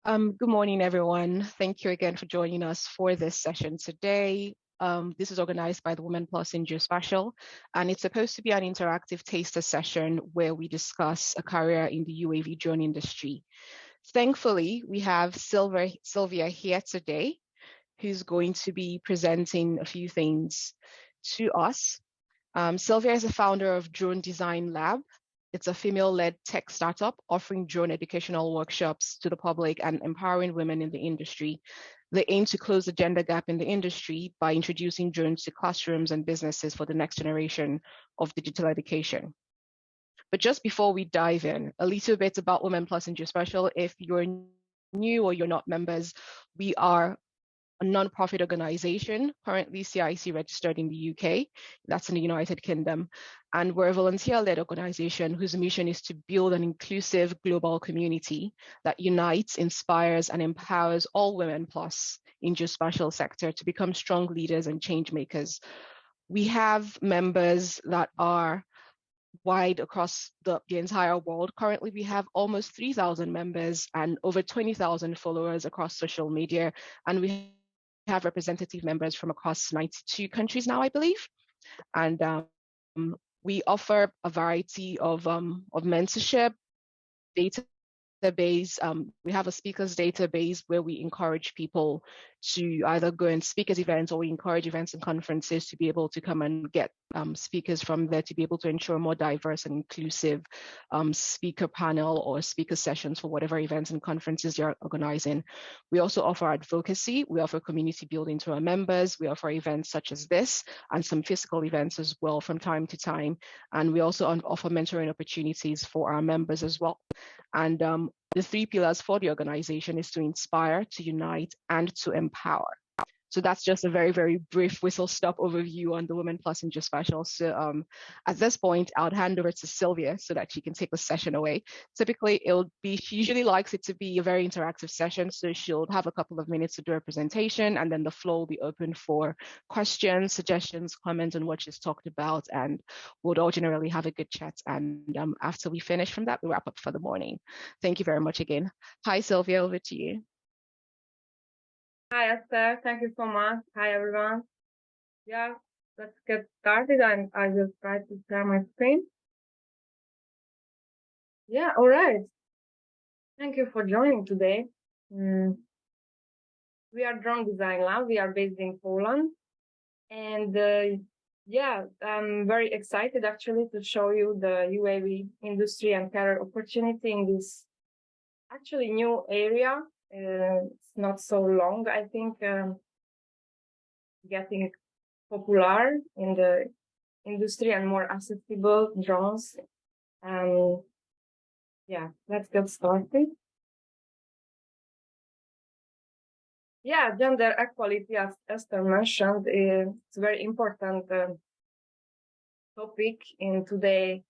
Good morning, everyone. Thank you again for joining us for this session today. This is organized by the Women Plus in Geospatial, and it's supposed to be an interactive taster session where we discuss a career in the UAV drone industry. Thankfully, we have Szilvia here today, who's going to be presenting a few things to us. Szilvia is the founder of Drone Design Lab. It's a female-led tech startup offering drone educational workshops to the public and empowering women in the industry. They aim to close the gender gap in the industry by introducing drones to classrooms and businesses for the next generation of digital education. But just before we dive in, a little bit about Women Plus in Geospatial. If you're new or you're not members, we are a non-profit organization, currently CIC registered in the UK, that's in the United Kingdom. And we're a volunteer-led organization whose mission is to build an inclusive global community that unites, inspires, and empowers all women plus in geospatial sector to become strong leaders and change makers. We have members that are wide across the entire world. Currently, we have almost 3,000 members and over 20,000 followers across social media. And we have representative members from across 92 countries now, I believe. And we offer a variety of mentorship, database. We have a speakers database where we encourage people to either go and speak at events, or we encourage events and conferences to be able to come and get speakers from there to be able to ensure more diverse and inclusive speaker panel or speaker sessions for whatever events and conferences you're organizing. We also offer advocacy. We offer community building to our members. We offer events such as this and some physical events as well from time to time. And we also offer mentoring opportunities for our members as well. And the three pillars for the organization is to inspire, to unite, and to empower. So that's just a very, very brief whistle-stop overview on the Women Plus in Geospatial. So at this point, I'll hand over to Szilvia so that she can take the session away. Typically, she usually likes it to be a very interactive session. So she'll have a couple of minutes to do a presentation, and then the floor will be open for questions, suggestions, comments on what she's talked about, and we'll all generally have a good chat. And after we finish from that, we wrap up for the morning. Thank you very much again. Hi, Szilvia, over to you. Hi, Esther. Thank you so much. Hi, everyone. Yeah, let's get started. And I will try to share my screen. Yeah, all right. Thank you for joining today. We are Drone Design Lab. We are based in Poland. And yeah, I'm very excited actually to show you the UAV industry and career opportunity in this actually new area. It's not so long, I think, getting popular in the industry and more accessible drones. Yeah, let's get started. Yeah, gender equality, as Esther mentioned, it's a very important topic in today's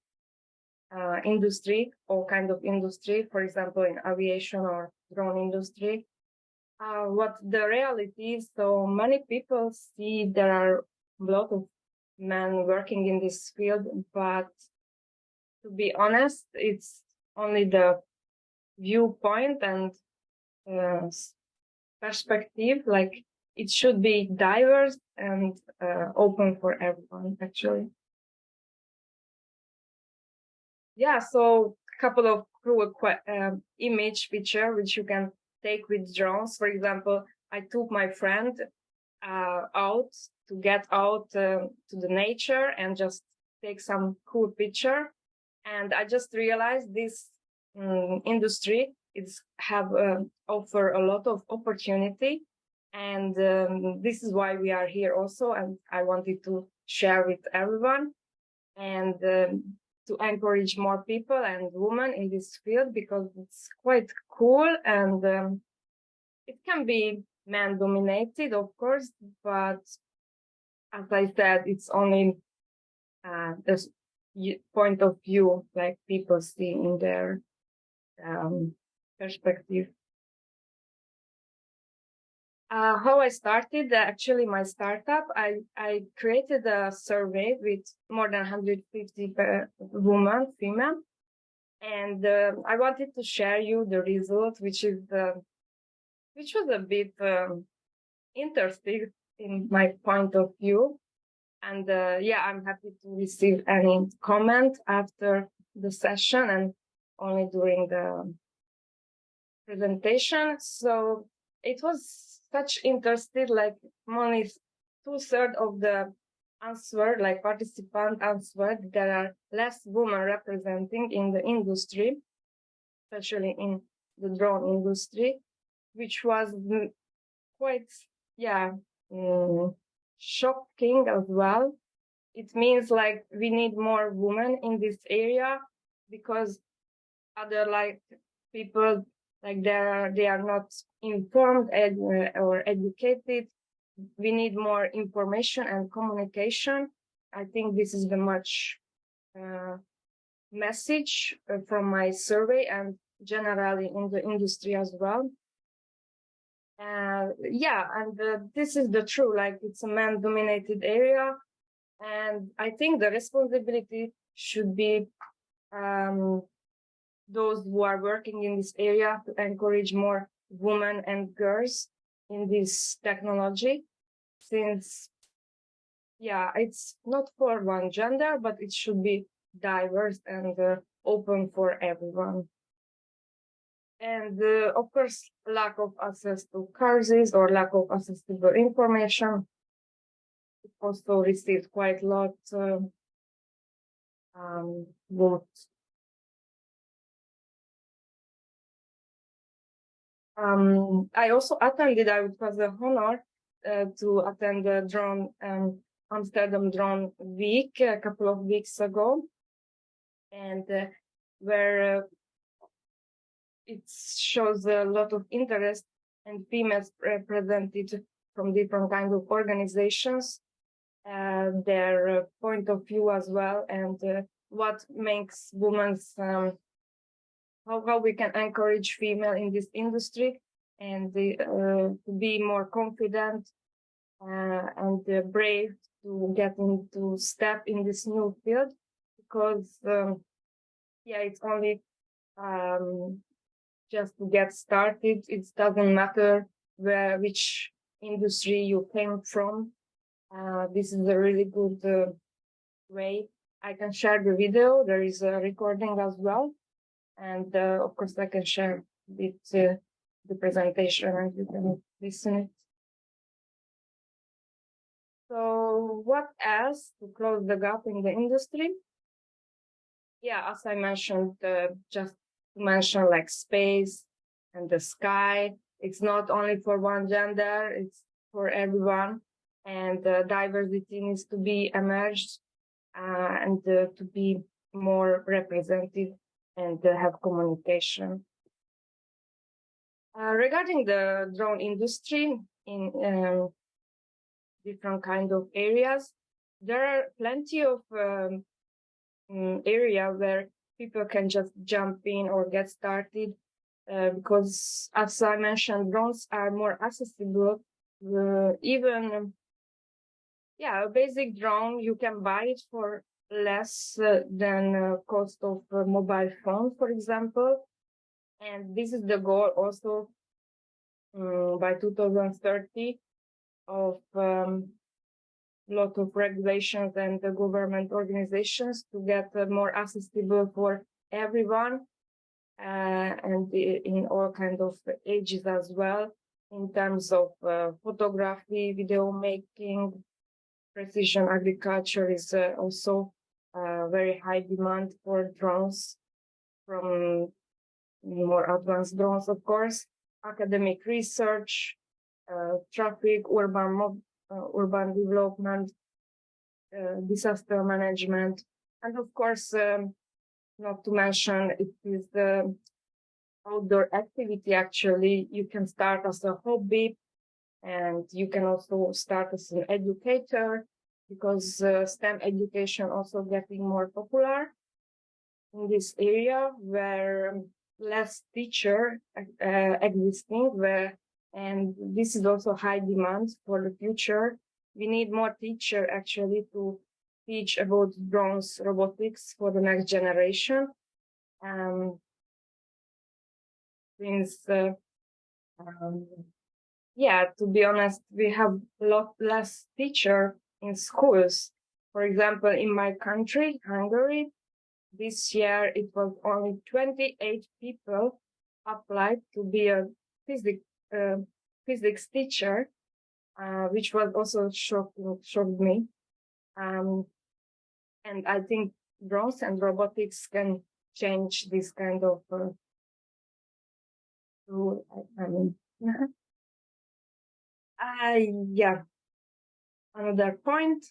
industry, all kind of industry, for example, in aviation or drone industry. What the reality is, so many people see there are a lot of men working in this field, but to be honest, it's only the viewpoint and perspective. Like, it should be diverse and open for everyone, actually. Yeah, so a couple of cool image picture which you can take with drones. For example, I took my friend out to get out to the nature and just take some cool picture. And I just realized this industry is offer a lot of opportunity. And this is why we are here also. And I wanted to share with everyone and to encourage more people and women in this field, because it's quite cool, and it can be man dominated, of course, but as I said, it's only the point of view, like people see in their perspective. How I started, actually my startup, I created a survey with more than 150 women, female, and I wanted to share you the result, which is which was a bit interesting in my point of view. And yeah, I'm happy to receive any comment after the session and only during the presentation. So it was such interesting, like only 2/3 of the answered, like participant answered, there are less women representing in the industry, especially in the drone industry, which was quite, yeah, shocking as well. It means like we need more women in this area because other like people like they are not informed or educated. We need more information and communication. I think this is the much message from my survey and generally in the industry as well. Yeah, and this is the true, like it's a man-dominated area, and I think the responsibility should be those who are working in this area to encourage more women and girls in this technology, since yeah, it's not for one gender, but it should be diverse and open for everyone. And of course, lack of access to courses or lack of accessible information also received quite a lot votes. I also attended, it was an honor to attend the drone Amsterdam Drone Week a couple of weeks ago, and where it shows a lot of interest and females represented from different kinds of organizations, their point of view as well, and what makes women's how we can encourage female in this industry and to be more confident and brave to get into step in this new field, because yeah, it's only just to get started. It doesn't matter which industry you came from. This is a really good way. I can share the video. There is a recording as well. And of course, I can share with the presentation and you can listen it. So what else to close the gap in the industry? Yeah, as I mentioned, just to mention like space and the sky. It's not only for one gender, it's for everyone. And diversity needs to be emerged and to be more represented and have communication. Regarding the drone industry in different kind of areas, there are plenty of area where people can just jump in or get started because, as I mentioned, drones are more accessible. Even yeah, a basic drone, you can buy it for less than cost of a mobile phone, for example. And this is the goal also by 2030 of lot of regulations and the government organizations to get more accessible for everyone and in all kinds of ages as well, in terms of photography, video making. Precision agriculture is also very high demand for drones, from more advanced drones, of course, academic research, traffic, urban development, disaster management, and of course, not to mention, it is the outdoor activity. Actually, you can start as a hobby, and you can also start as an educator, because STEM education also getting more popular in this area where less teacher existing, and this is also high demand for the future. We need more teacher actually to teach about drones robotics for the next generation. Since To be honest, we have a lot less teacher in schools. For example, in my country, Hungary, this year it was only 28 people applied to be a physics teacher, which was also shocked me. And I think drones and robotics can change this kind of rule. Another point.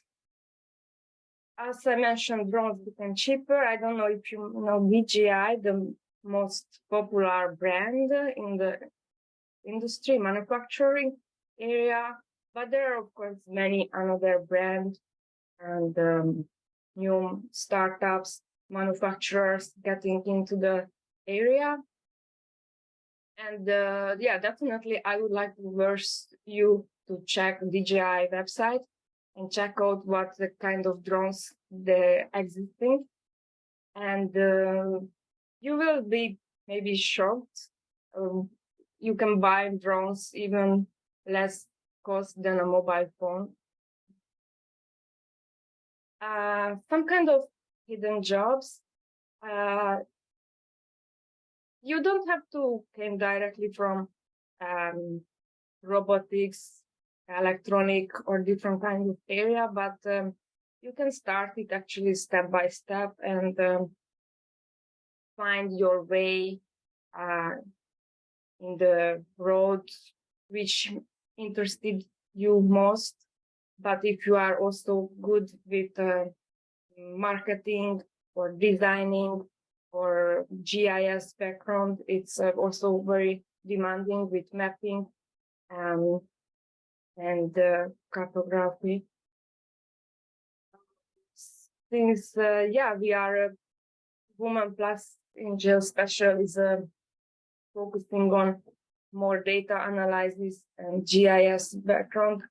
As I mentioned, drones became cheaper. I don't know if you know DJI, the most popular brand in the industry, manufacturing area. But there are, of course, many another brands and new startups, manufacturers getting into the area. And definitely, I would like to urge you to check DJI website and check out what the kind of drones they're existing. And you will be maybe shocked. You can buy drones even less cost than a mobile phone. Some kind of hidden jobs. You don't have to come directly from robotics, electronic, or different kind of area, but you can start it actually step by step and find your way in the road which interested you most. But if you are also good with marketing or designing or GIS background, it's also very demanding with mapping and cartography. Since we are a Women Plus in Geospatial is focusing on more data analysis and GIS background.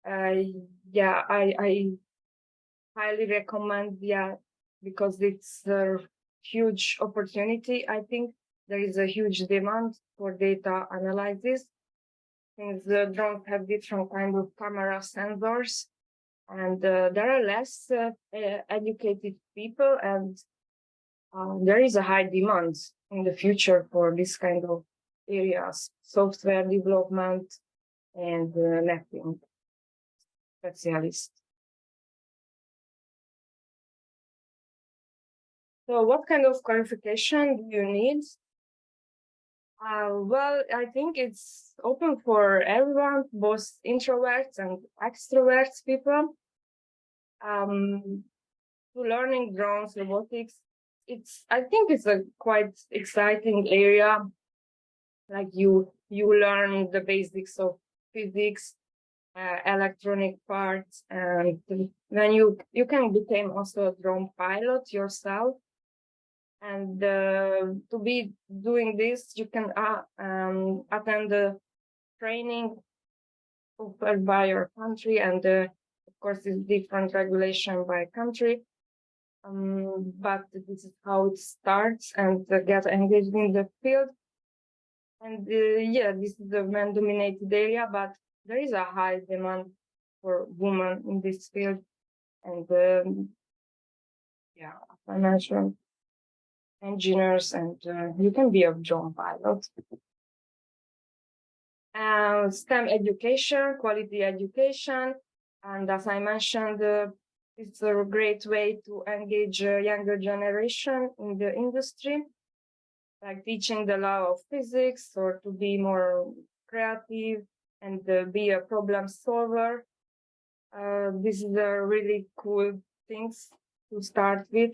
I highly recommend, because it's a huge opportunity. I think there is a huge demand for data analysis, since the drones have different kind of camera sensors, and there are less educated people, and there is a high demand in the future for this kind of areas, software development and mapping specialist. So what kind of qualification do you need? Well, I think it's open for everyone, both introverts and extroverts people. To learning drones, robotics, I think it's a quite exciting area. Like you learn the basics of physics, electronic parts, and then you can become also a drone pilot yourself. And to be doing this, you can attend the training offered by your country, and of course, it's different regulation by country. But this is how it starts, and get engaged in the field. And this is a man-dominated area, but there is a high demand for women in this field. And as I mentioned, engineers, and you can be a drone pilot. STEM education, quality education, and as I mentioned, it's a great way to engage a younger generation in the industry, like teaching the law of physics, or to be more creative and be a problem solver. This is a really cool things to start with.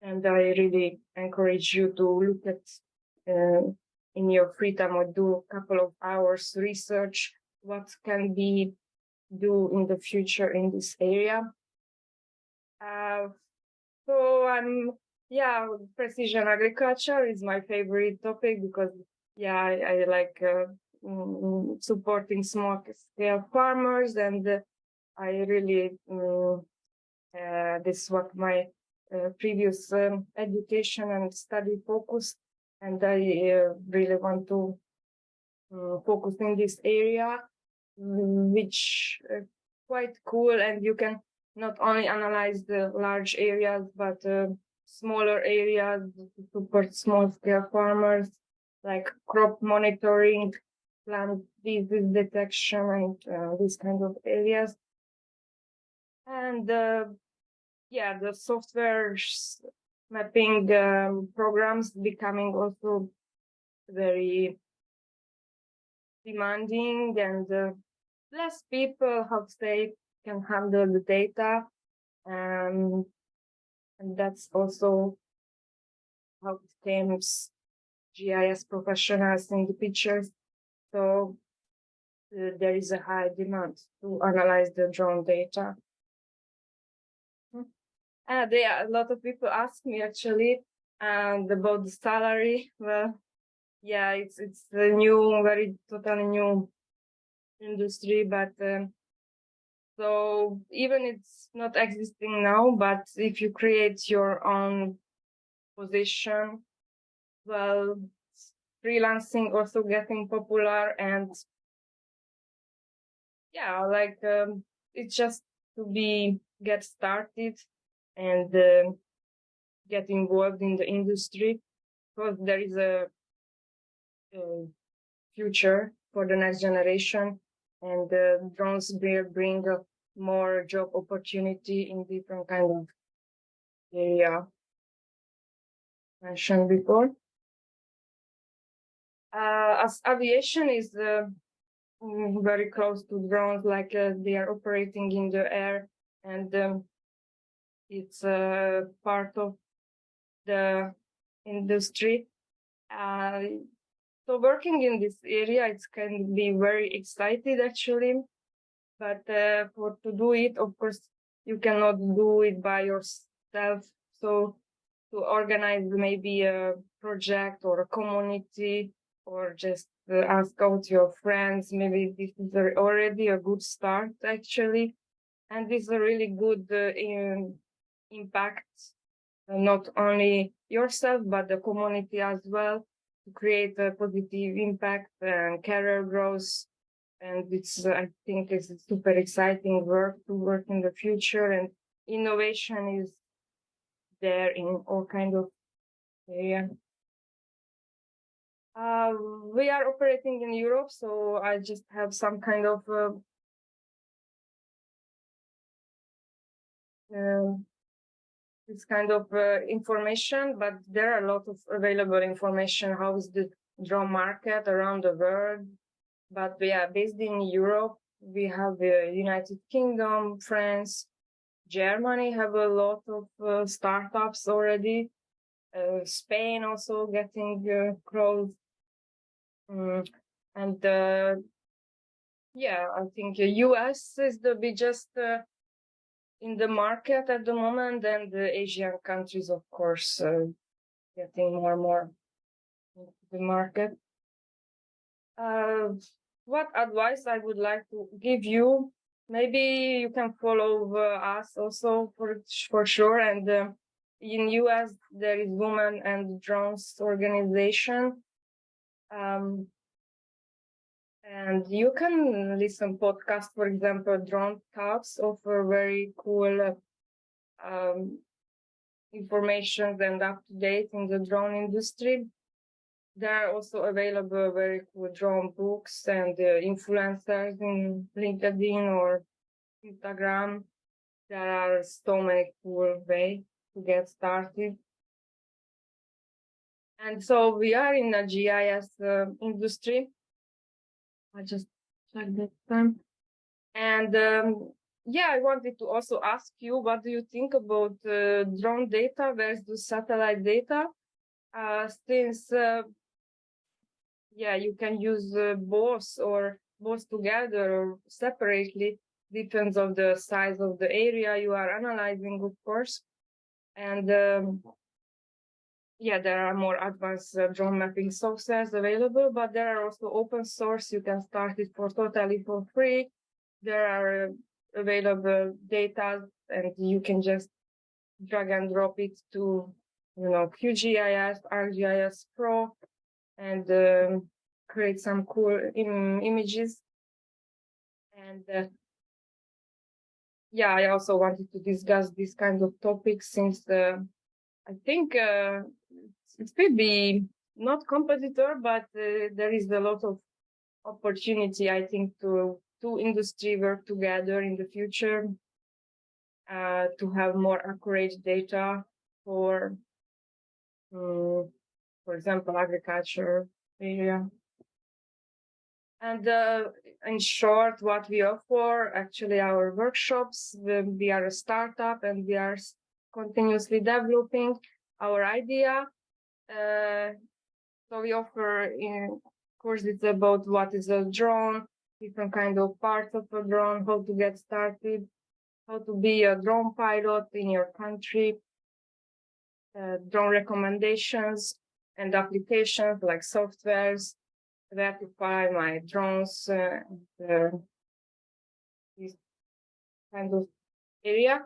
And I really encourage you to look at in your free time, or do a couple of hours research what can be do in the future in this area. Precision agriculture is my favorite topic, because I like supporting small scale farmers, and I really this is what my previous education and study focused, and I really want to focus in this area, which quite cool, and you can not only analyze the large areas, but smaller areas to support small-scale farmers, like crop monitoring, plant disease detection, and these kind of areas. And yeah, the software mapping programs becoming also very demanding, and less people, how to say, can handle the data. And that's also how it comes GIS professionals in the pictures. So there is a high demand to analyze the drone data. There are a lot of people ask me actually about the salary. Well, yeah, it's a new, very totally new industry, but so even it's not existing now, but if you create your own position, well, freelancing also getting popular, and yeah, like it's just to get started and get involved in the industry, because there is a future for the next generation, and drones will bring more job opportunity in different kind of area mentioned before. As aviation is very close to drones, like they are operating in the air, and it's part of the industry. So working in this area, it can be very excited actually, but for to do it, of course, you cannot do it by yourself. So to organize maybe a project or a community, or just ask out your friends, maybe this is already a good start actually, and this is a really good impact, not only yourself but the community as well, to create a positive impact and career growth. And it's I think it's super exciting work to work in the future, and innovation is there in all kind of area. We are operating in Europe, so I just have some kind of this kind of information, but there are a lot of available information. How is the drone market around the world? But we are based in Europe. We have the United Kingdom, France, Germany have a lot of startups already. Spain also getting close. And yeah, I think US is the biggest in the market at the moment, and the Asian countries, of course, getting more and more into the market. What advice I would like to give you? Maybe you can follow us also for sure. And in US there is Women and Drones organization, and you can listen podcast. For example, Drone Talks offer very cool information and up to date in the drone industry. There are also available very cool drone books and influencers in LinkedIn or Instagram. There are so many cool ways to get started. And so we are in the GIS industry. I just checked that time. And yeah, I wanted to also ask you, what do you think about drone data versus satellite data? Since yeah, you can use both or both together or separately, depends on the size of the area you are analyzing, of course. And yeah, there are more advanced drone mapping softwares available, but there are also open source. You can start it totally for free. There are available data, and you can just drag and drop it to QGIS, ArcGIS Pro, and create some cool images. And yeah, I also wanted to discuss this kind of topic since I think it could be not competitor, but there is a lot of opportunity, I think, to industry work together in the future to have more accurate data for example, agriculture area. And in short, what we offer, actually our workshops, we are a startup and we are continuously developing our idea. So we offer courses about what is a drone, different kind of parts of a drone, how to get started, how to be a drone pilot in your country, drone recommendations and applications like softwares, where to find my drones, this kind of area.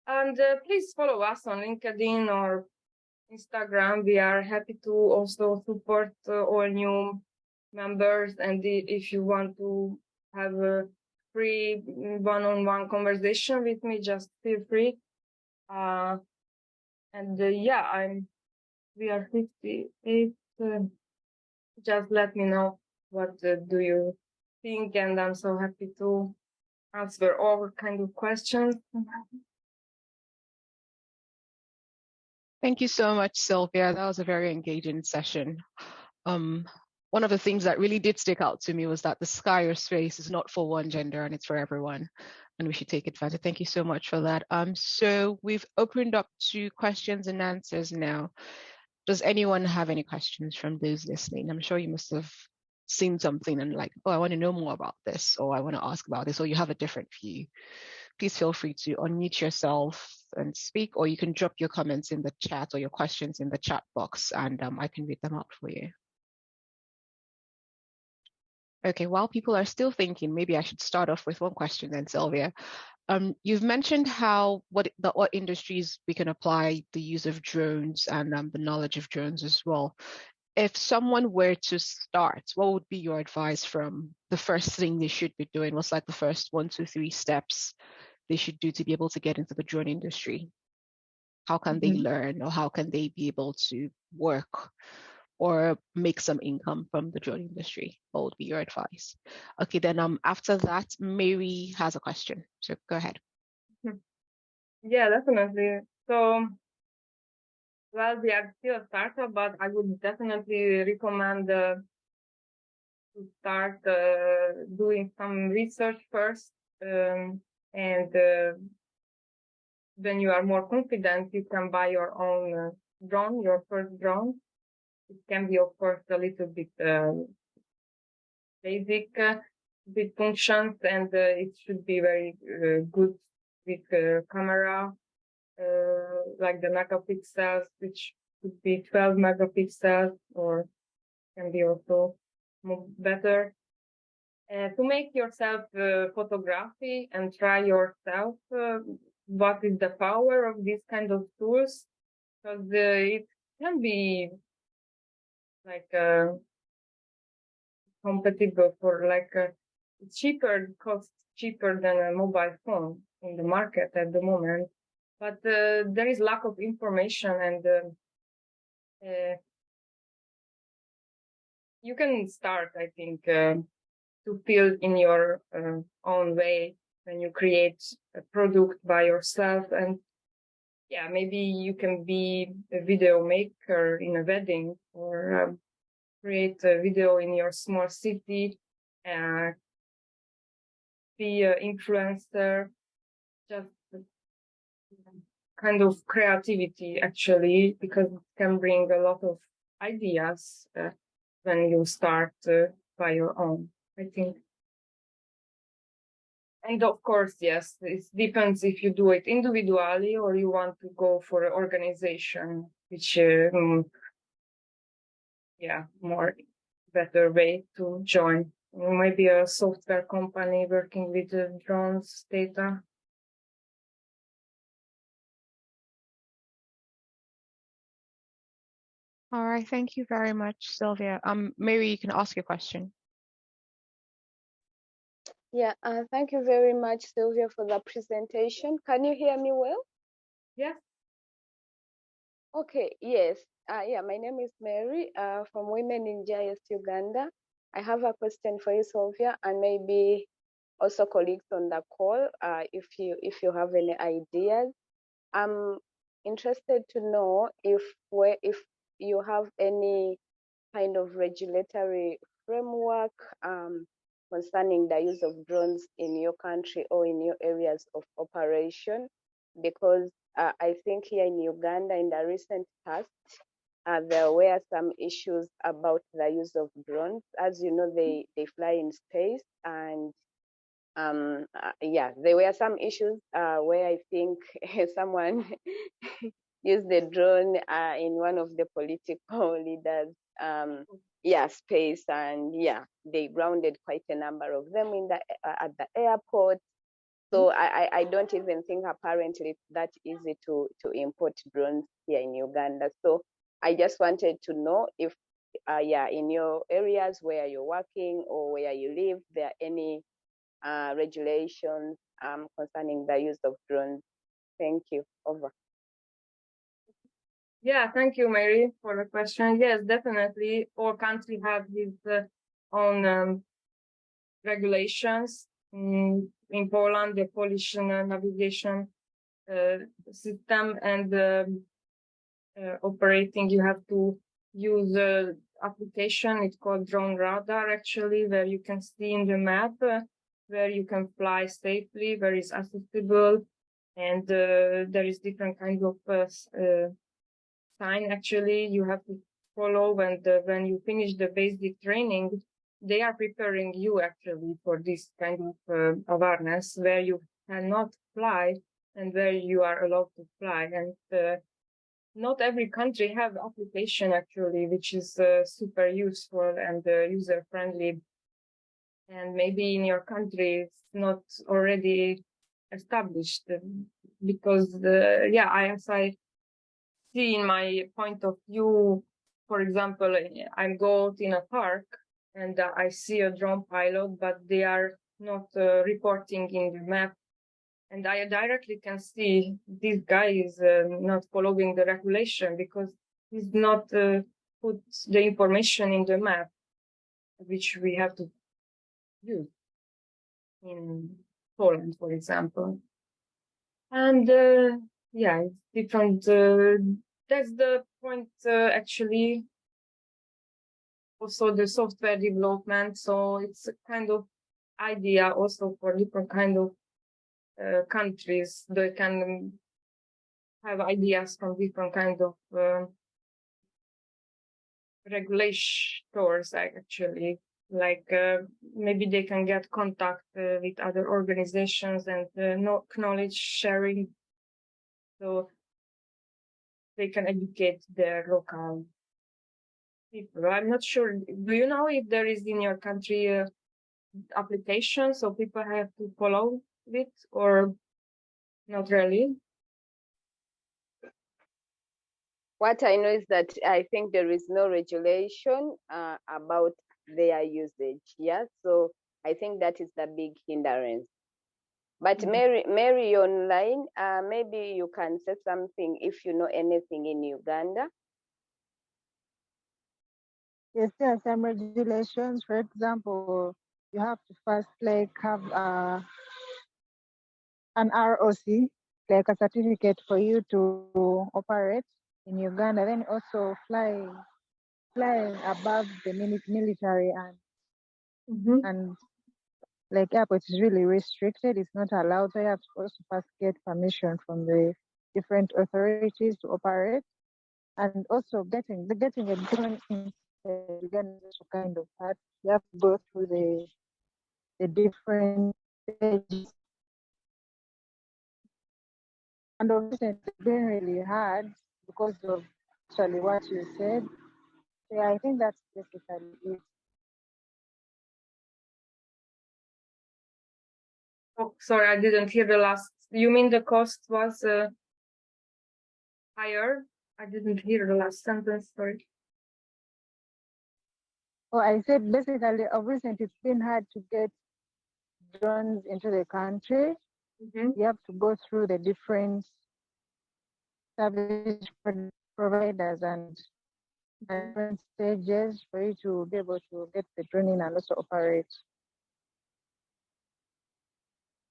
And please follow us on LinkedIn or Instagram. We are happy to also support all new members. And if you want to have a free one-on-one conversation with me, just feel free. Yeah, we are 58. Just let me know what do you think, and I'm so happy to answer all kind of questions. Thank you so much, Szilvia. That was a very engaging session. One of the things that really did stick out to me was that the sky or space is not for one gender and it's for everyone, and we should take advantage. Thank you so much for that. So we've opened up to questions and answers now. Does anyone have any questions from those listening? I'm sure you must have seen something and like, oh, I want to know more about this, or I want to ask about this, or you have a different view. Please feel free to unmute yourself and speak, or you can drop your comments in the chat or your questions in the chat box, and I can read them out for you. Okay, while people are still thinking, maybe I should start off with one question then, Szilvia. You've mentioned what industries we can apply the use of drones and the knowledge of drones as well. If someone were to start, what would be your advice from the first thing they should be doing? What's like the first 1, 2, 3 steps they should do to be able to get into the drone industry? How can they learn, or how can they be able to work or make some income from the drone industry? What would be your advice? Okay, then after that, Mary has a question. So go ahead. Yeah, definitely. So, well, we are still a startup, but I would definitely recommend to start doing some research first. And when you are more confident, you can buy your own drone, your first drone. It can be, of course, a little bit basic with functions, and it should be very good with camera, like the megapixels, which could be 12 megapixels, or can be also better. To make yourself photography and try yourself what is the power of these kind of tools, because it can be like compatible for like costs cheaper than a mobile phone in the market at the moment. But there is lack of information, and you can start, I think, to feel in your own way when you create a product by yourself. And yeah, maybe you can be a video maker in a wedding, or create a video in your small city, be an influencer, just kind of creativity, actually, because it can bring a lot of ideas when you start by your own, I think. And of course, yes, it depends if you do it individually or you want to go for an organization, which more better way to join. Maybe a software company working with drones data. All right, thank you very much, Sylvia. Mary, you can ask your question. Yeah, thank you very much, Sylvia, for the presentation. Can you hear me well? Yes. Okay, yes. Yeah, my name is Mary from Women in GIS Uganda. I have a question for you, Sylvia, and maybe also colleagues on the call, if you have any ideas. I'm interested to know if you have any kind of regulatory framework concerning the use of drones in your country or in your areas of operation, because I think here in Uganda, in the recent past, there were some issues about the use of drones. As you know, they fly in space, and yeah, there were some issues where I think someone used the drone in one of the political leaders space, and yeah, they grounded quite a number of them in the at the airport. So I don't even think apparently it's that easy to import drones here in Uganda. So I just wanted to know if in your areas where you're working or where you live, there are any regulations concerning the use of drones. Thank you. Over. Yeah, thank you, Mary, for the question. Yes, definitely. All countries have his own regulations. In Poland, the Polish navigation system and operating, you have to use application. It's called drone radar, actually, where you can see in the map where you can fly safely, where it's accessible, and there is different kinds of sign actually you have to follow, and when you finish the basic training, they are preparing you actually for this kind of awareness where you cannot fly and where you are allowed to fly. And not every country have application actually, which is super useful and user friendly. And maybe in your country it's not already established because as I see in my point of view, for example, I go out in a park and I see a drone pilot, but they are not reporting in the map. And I directly can see this guy is not following the regulation because he's not put the information in the map, which we have to use in Poland, for example. And it's different. That's the point, actually. Also, the software development. So it's a kind of idea also for different kind of countries. They can have ideas from different kind of regulators, actually. Like maybe they can get contact with other organizations and knowledge sharing. So they can educate their local people. I'm not sure. Do you know if there is in your country application so people have to follow it, or not really? What I know is that I think there is no regulation about their usage. Yeah, so I think that is the big hindrance. But Mary, online, maybe you can say something if you know anything in Uganda. Yes, there are some regulations. For example, you have to first have an ROC, like a certificate for you to operate in Uganda. Then also flying above the military and like airport is really restricted. It's not allowed. So you have to also first get permission from the different authorities to operate, and also getting a drone in Uganda is also kind of hard. You have to go through the different stages. And obviously it's been really hard because of actually what you said. Yeah, I think that's basically it. Oh, sorry, I didn't hear the last. You mean the cost was higher? I didn't hear the last sentence, sorry. I said basically of recent it's been hard to get drones into the country. Mm-hmm. You have to go through the different service providers and different stages for you to be able to get the drone in and also operate.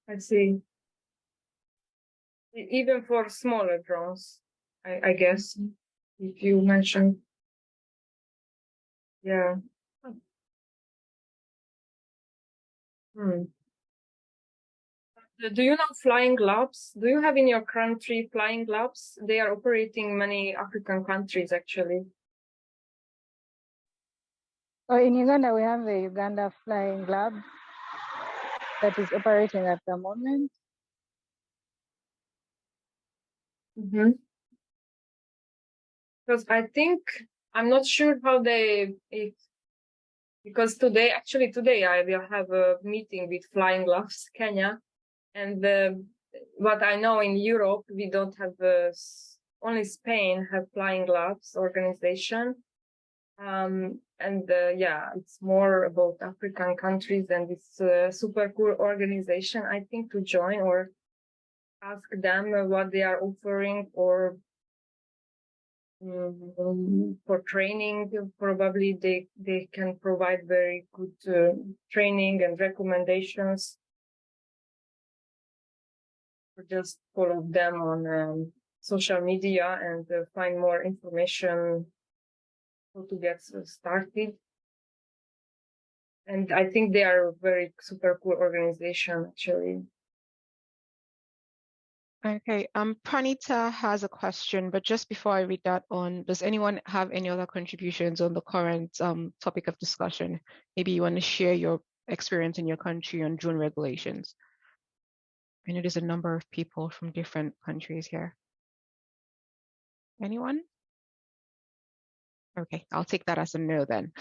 I see. Even for smaller drones, I guess, if you mentioned. Yeah. Hmm. Do you know flying labs? Do you have in your country flying labs? They are operating many African countries, actually. Oh, in Uganda, we have the Uganda Flying Lab that is operating at the moment. Mm-hmm. Because I think, I'm not sure how because today I will have a meeting with Flying Labs Kenya. And what I know in Europe, we don't have, only Spain have Flying Labs organization. It's more about African countries, and it's a super cool organization, I think, to join or ask them what they are offering or for training. Probably they can provide very good training and recommendations. Or just follow them on social media and find more information how to get started. And I think they are a very super cool organization, actually. Okay, Pranita has a question, but just before I read that on, does anyone have any other contributions on the current topic of discussion? Maybe you want to share your experience in your country on drone regulations. I know there's a number of people from different countries here. Anyone? Okay, I'll take that as a no then.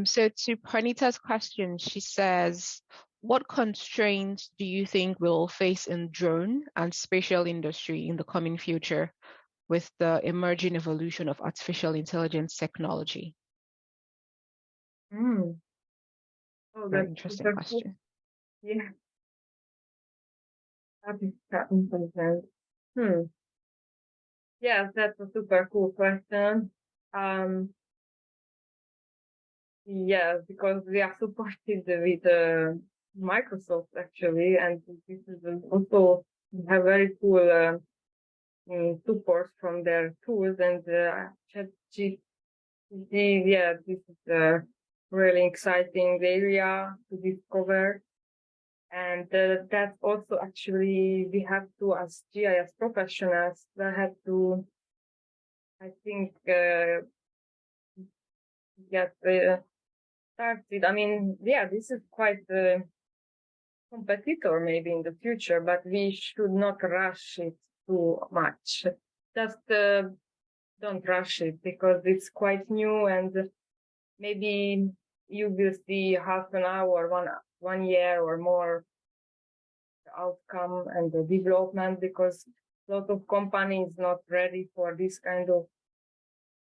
So to Pranita's question, she says, what constraints do you think we'll face in drone and spatial industry in the coming future with the emerging evolution of artificial intelligence technology? Oh, Very that's interesting super question. cool. Yeah, that is interesting. Yeah, that's a super cool question. Yeah, because we are supported with Microsoft, actually, and this is also have very cool support from their tools, and ChatGPT. Yeah, this is a really exciting area to discover. And that's also actually, we have to, as GIS professionals, that have to, I think, get started. I mean, yeah, this is quite a competitor maybe in the future, but we should not rush it too much. Just don't rush it because it's quite new, and maybe you will see half an hour, 1 year or more outcome and the development, because a lot of companies not ready for this kind of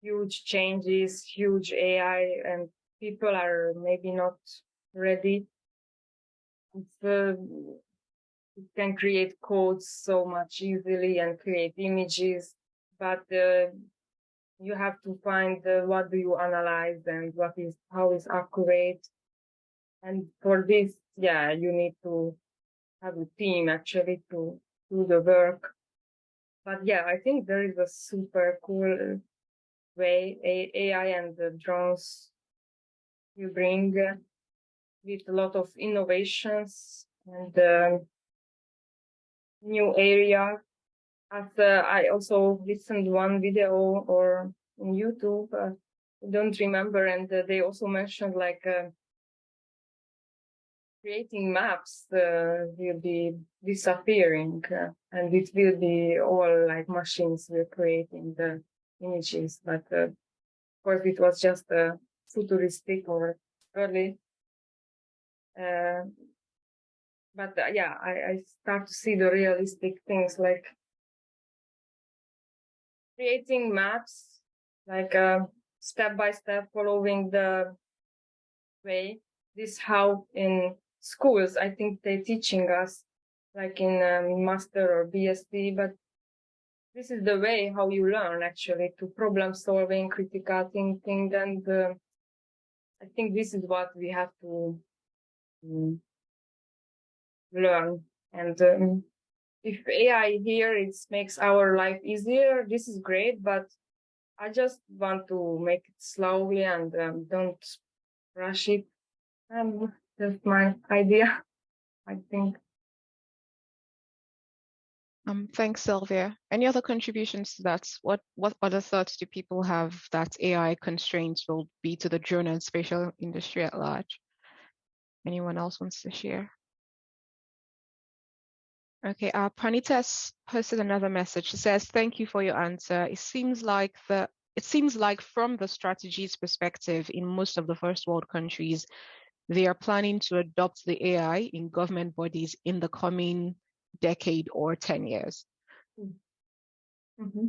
huge changes, huge AI, and people are maybe not ready. It can create codes so much easily and create images, but you have to find what do you analyze and how is accurate. And for this, yeah, you need to have a team actually to do the work. But yeah, I think there is a super cool way AI and the drones will bring with a lot of innovations and new area. As I also listened one video or on YouTube, I don't remember, and they also mentioned like creating maps will be disappearing, and it will be all like machines will creating the images. But of course, it was just futuristic or early. But yeah, I start to see the realistic things like creating maps, like step by step, following the way. This how in schools, I think they're teaching us, like in master or BSc, but this is the way how you learn actually to problem solving, critical thinking, and I think this is what we have to learn. And if AI here it makes our life easier, this is great, but I just want to make it slowly and don't rush it. And that's my idea, I think. Thanks, Szilvia. Any other contributions to that? What other thoughts do people have that AI constraints will be to the drone and spatial industry at large? Anyone else wants to share? Okay, Pranita's posted another message. She says, "Thank you for your answer. It seems like from the strategy's perspective, in most of the first world countries, they are planning to adopt the AI in government bodies in the coming decade or 10 years. Mm-hmm.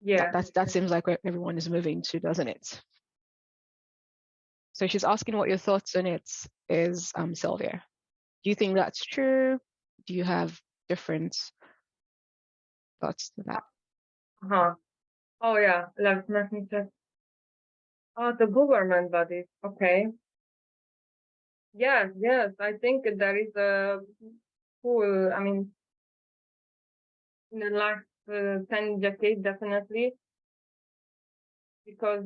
Yeah, that seems like where everyone is moving to, doesn't it? So she's asking what your thoughts on it is, Szilvia. Do you think that's true? Do you have different thoughts to that? Oh yeah, let me check. Oh, the government bodies. Okay. Yes, I think there is a cool, I mean, in the last 10 decades, definitely, because,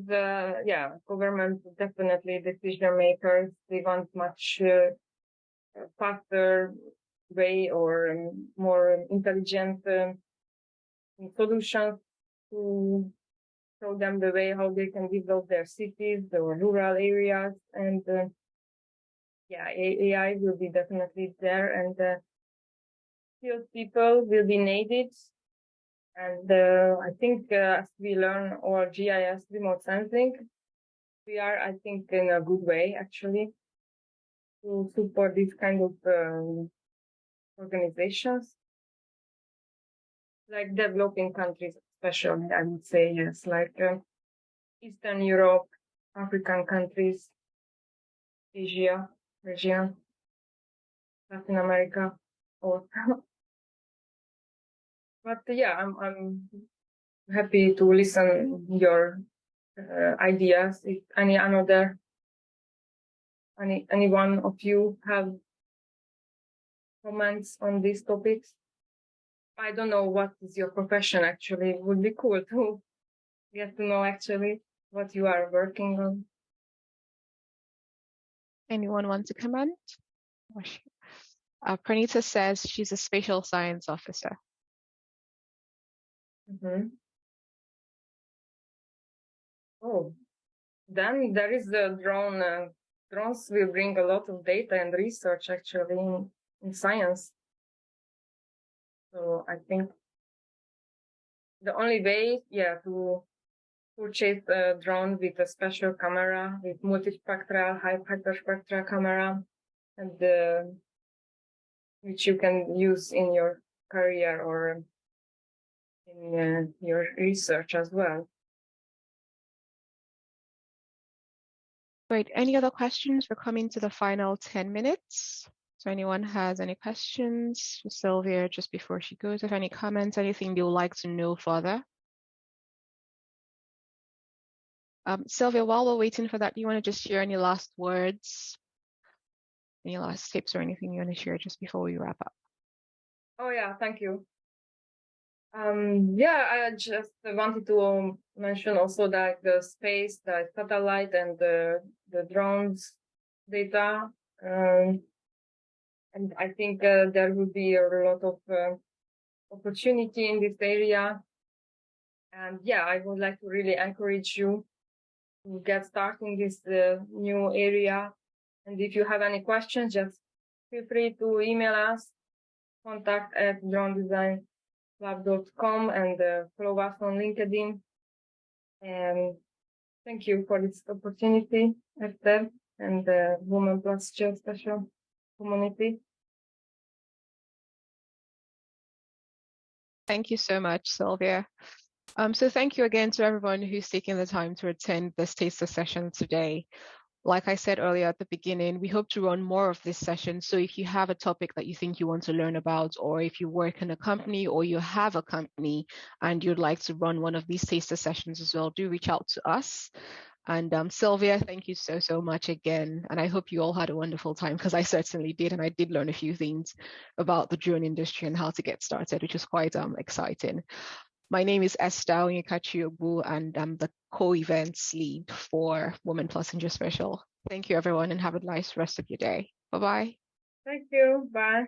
government definitely decision makers, they want much faster way or more intelligent solutions to show them the way how they can develop their cities or rural areas. And AI will be definitely there, and skilled people will be needed. And I think as we learn our GIS remote sensing, we are, I think, in a good way actually to support these kind of organizations, like developing countries, especially, I would say, yes, like Eastern Europe, African countries, Asia region, Latin America, or but yeah, I'm happy to listen your ideas. If any one of you have comments on these topics. I don't know what is your profession actually. It would be cool to get to know actually what you are working on. Anyone want to comment? Pranita says she's a spatial science officer. Mm-hmm. Oh, then there is the drone. Drones will bring a lot of data and research actually in science. So I think the only way, to purchase a drone with a special camera, with multispectral, hyperspectral camera, and which you can use in your career or in your research as well. Great. Any other questions? We're coming to the final 10 minutes. So anyone has any questions for Szilvia just before she goes? If any comments, anything you would like to know further? Szilvia, while we're waiting for that, do you want to just share any last words? Any last tips or anything you want to share just before we wrap up? Oh yeah, thank you. I just wanted to mention also that the space, the satellite and the drones data. And I think there will be a lot of opportunity in this area. And I would like to really encourage you to get started in this new area. And if you have any questions, just feel free to email us, contact@dronedesignlab.com, and follow us on LinkedIn. And thank you for this opportunity, Esther, and the Women Plus Geospatial community. Thank you so much, Szilvia. So thank you again to everyone who's taking the time to attend this taster session today. Like I said earlier at the beginning, we hope to run more of this session. So if you have a topic that you think you want to learn about, or if you work in a company or you have a company and you'd like to run one of these taster sessions as well, do reach out to us. And Szilvia, thank you so much again. And I hope you all had a wonderful time, because I certainly did. And I did learn a few things about the drone industry and how to get started, which is quite exciting. My name is Esther Onyekachi-Ogbu, and I'm the co-events lead for Women Plus in Geospatial. Thank you, everyone, and have a nice rest of your day. Bye-bye. Thank you. Bye.